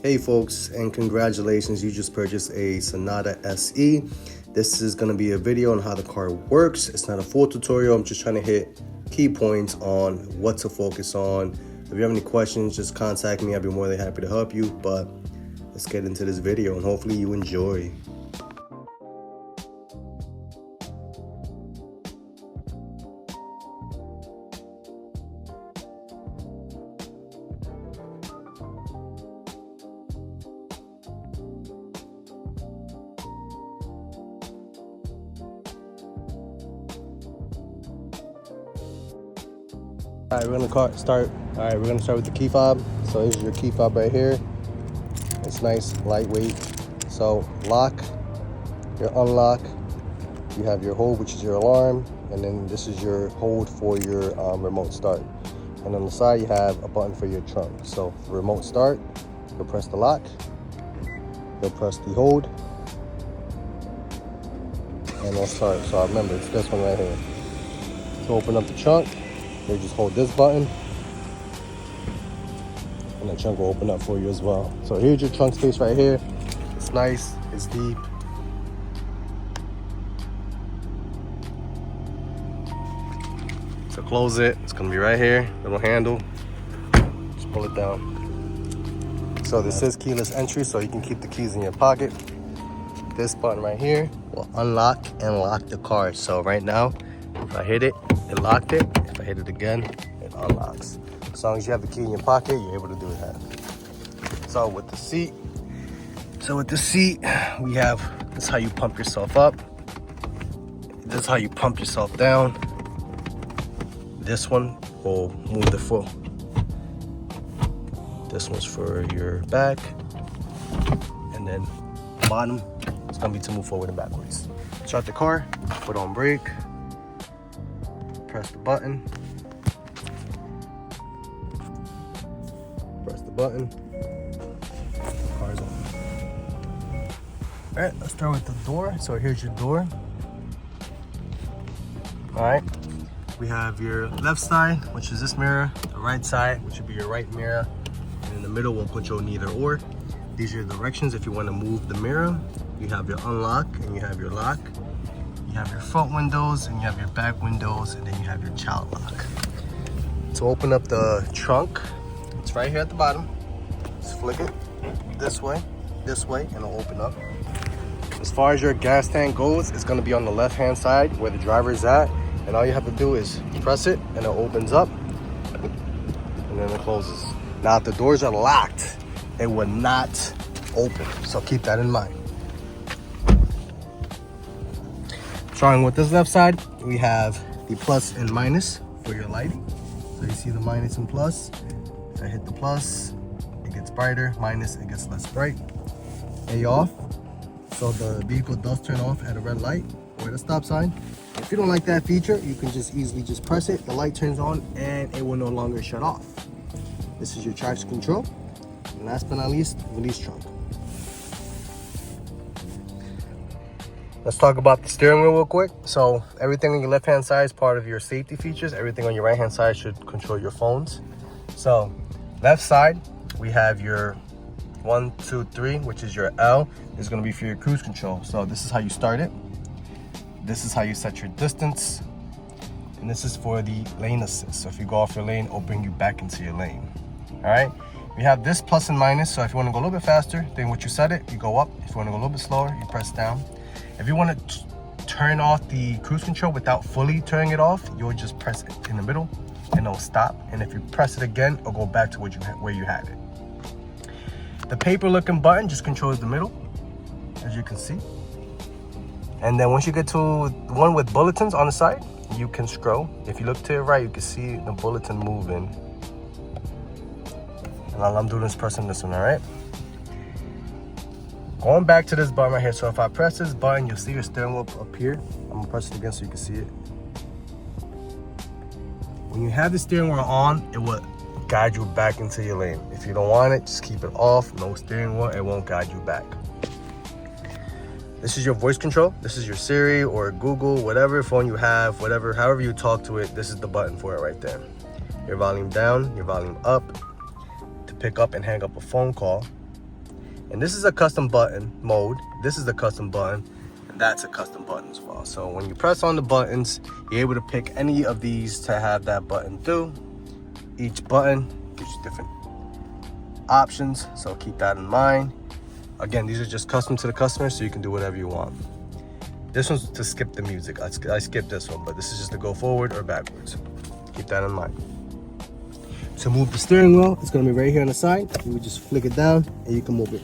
Hey folks, and congratulations, you just purchased a Sonata SE. This is going to be a video on how the car works. It's not a full tutorial. I'm just trying to hit key points on what to focus on. If you have any questions, just contact me. I'll be more than happy to help you. But let's get into this video and hopefully you enjoy. All right, we're gonna start. All right, we're gonna start with the key fob. So here's your key fob right here. It's nice, lightweight. So lock, your unlock. You have your hold, which is your alarm, and then this is your hold for your remote start. And on the side, you have a button for your trunk. So for remote start, you'll press the lock. You'll press the hold, and it'll start. So remember, it's this one right here. To open up the trunk, you just hold this button and the trunk will open up for you as well. So here's your trunk space right here. It's nice, it's deep. So close it, it's gonna be right here, little handle. Just pull it down. So this is keyless entry, so you can keep the keys in your pocket. This button right here will unlock and lock the car. So right now, if I hit it, it locked it. If I hit it again, it unlocks. As long as you have the key in your pocket, you're able to do that. So with the seat, we have, this is how you pump yourself up. This is how you pump yourself down. This one will move the foot. This one's for your back. And then bottom, it's gonna be to move forward and backwards. Start the car, put on brake. Press the button. Press the button. Car's on. All right, let's start with the door. So here's your door. All right, we have your left side, which is this mirror. The right side, which would be your right mirror. And in the middle, we'll control neither or. These are your directions if you want to move the mirror. You have your unlock and you have your lock. You have your front windows and you have your back windows, and then you have your child lock. To open up the trunk, it's right here at the bottom. Just flick it this way, and it'll open up. As far as your gas tank goes, it's gonna be on the left-hand side where the driver is at, and all you have to do is press it and it opens up, and then it closes. Now, if the doors are locked, it will not open, so keep that in mind. Starting with this left side, we have the plus and minus for your lighting. So you see the minus and plus. If I hit the plus, it gets brighter. Minus, it gets less bright. A off, so the vehicle does turn off at a red light or at a stop sign. If you don't like that feature, you can just easily just press it. The light turns on and it will no longer shut off. This is your traction control. And last but not least, release trunk. Let's talk about the steering wheel real quick. So everything on your left-hand side is part of your safety features. Everything on your right-hand side should control your phones. So left side, we have your 1, 2, 3, which is your L. This is gonna be for your cruise control. So this is how you start it. This is how you set your distance. And this is for the lane assist. So if you go off your lane, it'll bring you back into your lane. All right? We have this plus and minus. So if you wanna go a little bit faster than what you set it, you go up. If you wanna go a little bit slower, you press down. If you want to turn off the cruise control without fully turning it off, you'll just press it in the middle and it'll stop. And if you press it again, it'll go back to where you had it. The paper looking button just controls the middle, as you can see. And then once you get to the one with bulletins on the side, you can scroll. If you look to your right, you can see the bulletin moving. And all I'm doing is pressing this one, all right? Going back to this button right here. So if I press this button, you'll see your steering wheel up here. I'm gonna press it again so you can see it. When you have the steering wheel on, it will guide you back into your lane. If you don't want it, just keep it off. No steering wheel, it won't guide you back. This is your voice control. This is your Siri or Google, whatever phone you have, however you talk to it, this is the button for it right there. Your volume down, your volume up. To pick up and hang up a phone call. And this is a custom button mode. This is the custom button, and that's a custom button as well. So when you press on the buttons, you're able to pick any of these to have that button do. Each button gives you different options, so keep that in mind. Again, these are just custom to the customer, so you can do whatever you want. This one's to skip the music. I skipped this one, but this is just to go forward or backwards. Keep that in mind. To move the steering wheel, it's gonna be right here on the side. You would just flick it down and you can move it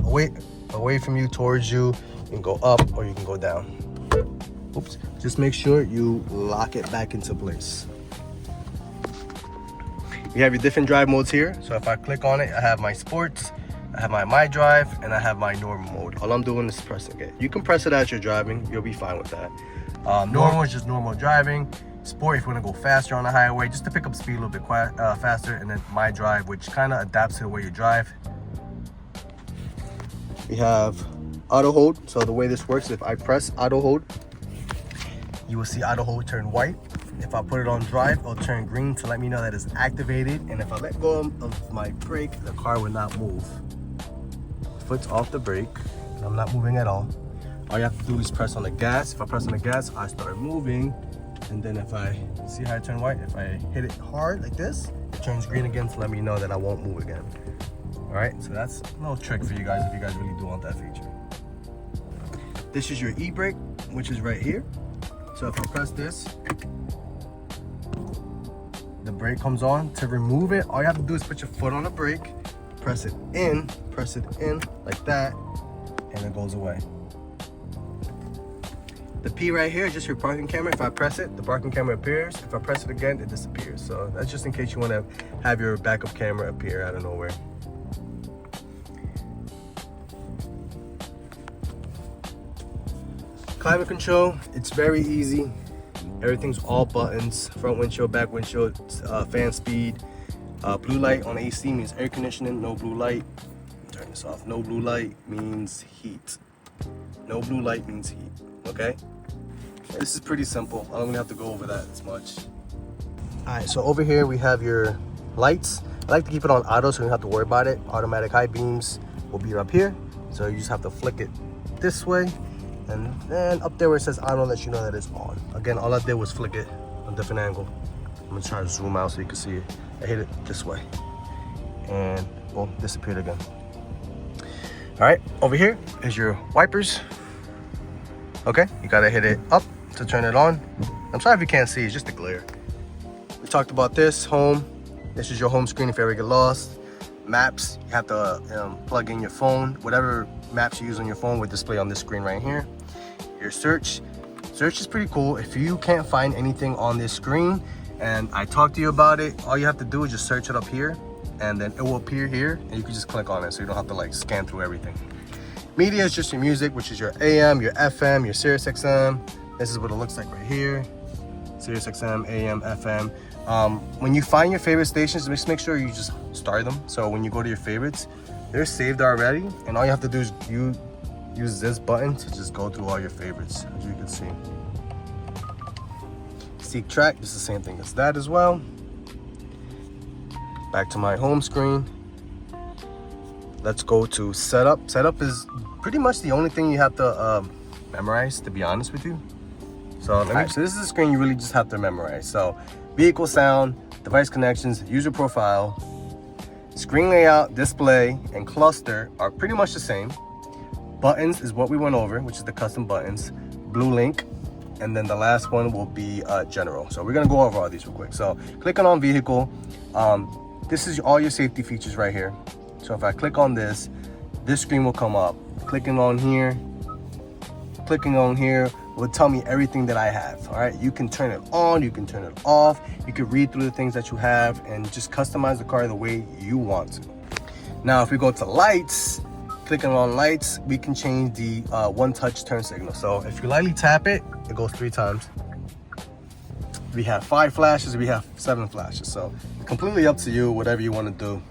away from you, towards you. You can go up or you can go down. Oops. Just make sure you lock it back into place. You have your different drive modes here. So if I click on it, I have my sports, I have my drive, and I have my normal mode. All I'm doing is pressing it. You can press it as you're driving. You'll be fine with that. Normal is just normal driving. Sport, if you want to go faster on the highway, just to pick up speed a little bit faster. And then my drive, which kind of adapts to the way you drive. We have auto hold. So the way this works, if I press auto hold, you will see auto hold turn white. If I put it on drive, it'll turn green to let me know that it's activated. And if I let go of my brake, the car will not move. Foot's off the brake, and I'm not moving at all. All you have to do is press on the gas. If I press on the gas, I start moving. And then if I see how I turn white, if I hit it hard like this, it turns green again to let me know that I won't move again. All right, so that's a little trick for you guys if you guys really do want that feature. This is your e-brake, which is right here. So if I press this, the brake comes on. To remove it, all you have to do is put your foot on the brake, press it in like that, and it goes away. The P right here is just your parking camera. If I press it, the parking camera appears. If I press it again, it disappears. So that's just in case you want to have your backup camera appear out of nowhere. Climate control, it's very easy. Everything's all buttons. Front windshield, back windshield, fan speed. Blue light on AC means air conditioning. No blue light. Turn this off. No blue light means heat. No blue light means heat. Okay? This is pretty simple. I don't even have to go over that as much. Alright, so over here we have your lights. I like to keep it on auto so you don't have to worry about it. Automatic high beams will be up here. So you just have to flick it this way. And then up there where it says auto, lets you know that it's on. Again, all I did was flick it on a different angle. I'm gonna try to zoom out so you can see it. I hit it this way. And boom, disappeared again. Alright, over here is your wipers. Okay, you gotta hit it up to turn it on. I'm sorry if you can't see, it's just a glare. We talked about this, home. This is your home screen if you ever get lost. Maps, you have to plug in your phone. Whatever maps you use on your phone would display on this screen right here. Your search is pretty cool. If you can't find anything on this screen and I talk to you about it, all you have to do is just search it up here and then it will appear here and you can just click on it so you don't have to like scan through everything. Media is just your music, which is your AM, your FM, your Sirius XM. This is what it looks like right here. Sirius XM, AM, FM. When you find your favorite stations, just make sure you just start them. So when you go to your favorites, they're saved already. And all you have to do is you use this button to just go through all your favorites, as you can see. Seek track, it's the same thing as that as well. Back to my home screen. Let's go to setup. Setup is pretty much the only thing you have to memorize, to be honest with you. So so this is a screen you really just have to memorize. So vehicle sound, device connections, user profile, screen layout, display, and cluster are pretty much the same. Buttons is what we went over, which is the custom buttons. Blue link, and then the last one will be general. So we're gonna go over all these real quick. So clicking on vehicle, this is all your safety features right here. So if I click on this screen will come up. Clicking on here will tell me everything that I have. All right, you can turn it on, you can turn it off, you can read through the things that you have and just customize the car the way you want to. Now if we go to lights, clicking on lights, we can change the one touch turn signal. So if you lightly tap it, it goes 3 times. We have 5 flashes, we have 7 flashes. So completely up to you, whatever you want to do.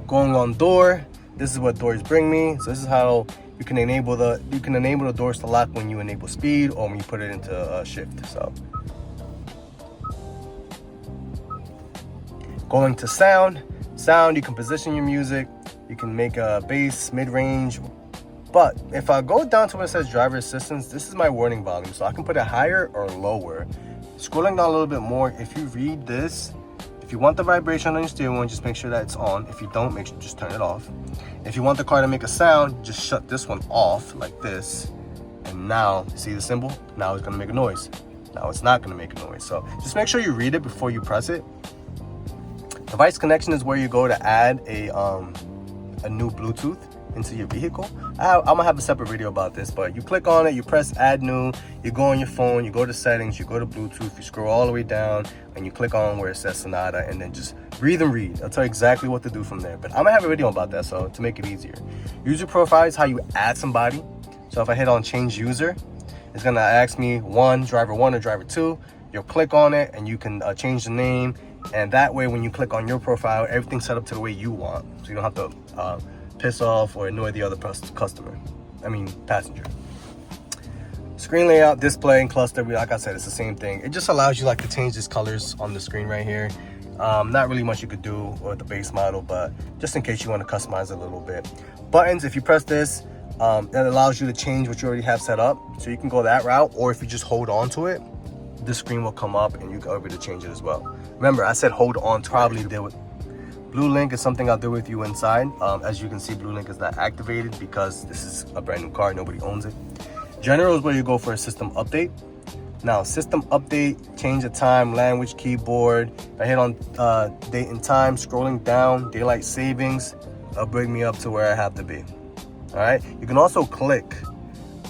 Going on door, this is what doors bring me. So this is how you can enable the doors to lock when you enable speed or when you put it into shift. So going to sound, sound, you can position your music, you can make a bass, mid-range. But if I go down to where it says driver assistance, this is my warning volume. So I can put it higher or lower. Scrolling down a little bit more, if you read this, if you want the vibration on your steering wheel, just make sure that it's on. If you don't, make sure just turn it off. If you want the car to make a sound, just shut this one off like this. And now, see the symbol? Now it's gonna make a noise. Now it's not gonna make a noise. So just make sure you read it before you press it. Device connection is where you go to add a new Bluetooth into your vehicle. I'm gonna have a separate video about this, but you click on it, you press add new, you go on your phone, you go to settings, you go to Bluetooth, you scroll all the way down, and you click on where it says Sonata, and then just breathe and read. I'll tell you exactly what to do from there, but I'm gonna have a video about that, so to make it easier. User profile is how you add somebody. So if I hit on change user, it's gonna ask me driver one or driver two. You'll click on it and you can change the name, and that way when you click on your profile, everything's set up to the way you want, so you don't have to piss off or annoy the other passenger. Screen layout, display, and cluster, like I said, it's the same thing. It just allows you to change these colors on the screen right here. Not really much you could do with the base model, but just in case you want to customize it a little bit. Buttons, if you press this, that allows you to change what you already have set up, so you can go that route, or if you just hold on to it, this screen will come up and you can be able to change it as well. Remember, I said hold on to probably deal with. Blue Link is something I'll do with you inside. As you can see, Blue Link is not activated because this is a brand new car, nobody owns it. General is where you go for a system update. Now, system update, change the time, language, keyboard. If I hit on date and time, scrolling down, daylight savings, it'll bring me up to where I have to be. All right, you can also click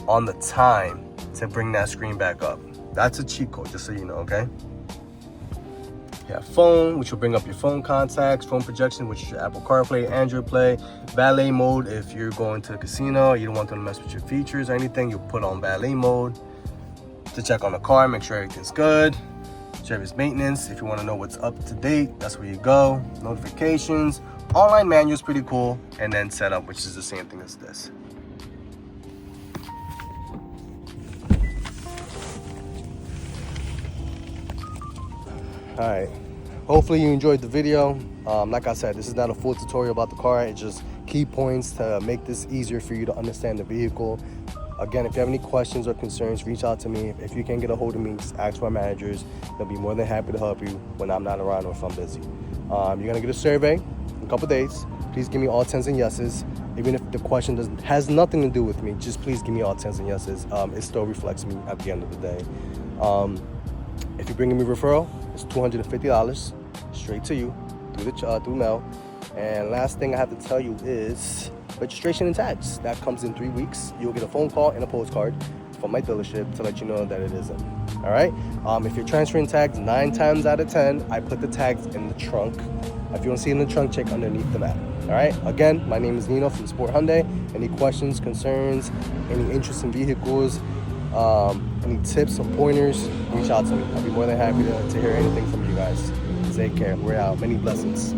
on the time to bring that screen back up. That's a cheat code, just so you know, okay? You have phone, which will bring up your phone contacts, phone projection, which is your Apple CarPlay, Android Play, valet mode. If you're going to the casino, you don't want them to mess with your features or anything, you'll put on valet mode to check on the car, make sure everything's good. Service maintenance, if you want to know what's up to date, that's where you go. Notifications, online manual is pretty cool, and then setup, which is the same thing as this. All right, hopefully you enjoyed the video. Like I said, this is not a full tutorial about the car. It's just key points to make this easier for you to understand the vehicle. Again, if you have any questions or concerns, reach out to me. If you can't get a hold of me, just ask my managers. They'll be more than happy to help you when I'm not around or if I'm busy. You're gonna get a survey in a couple days. Please give me all 10s and yeses. Even if the question has nothing to do with me, just please give me all 10s and yeses. It still reflects me at the end of the day. If you're bringing me referral, it's $250 straight to you through mail. And last thing I have to tell you is registration and tags. That comes in 3 weeks. You'll get a phone call and a postcard from my dealership to let you know that it is in. All right. If you're transferring tags, 9 times out of 10, I put the tags in the trunk. If you don't see it in the trunk, check underneath the mat. All right. Again, my name is Nino from Sport Hyundai. Any questions, concerns, any interest in vehicles, any tips or pointers, reach out to me. I'll be more than happy to hear anything from you guys. Take care. We're out. Many blessings.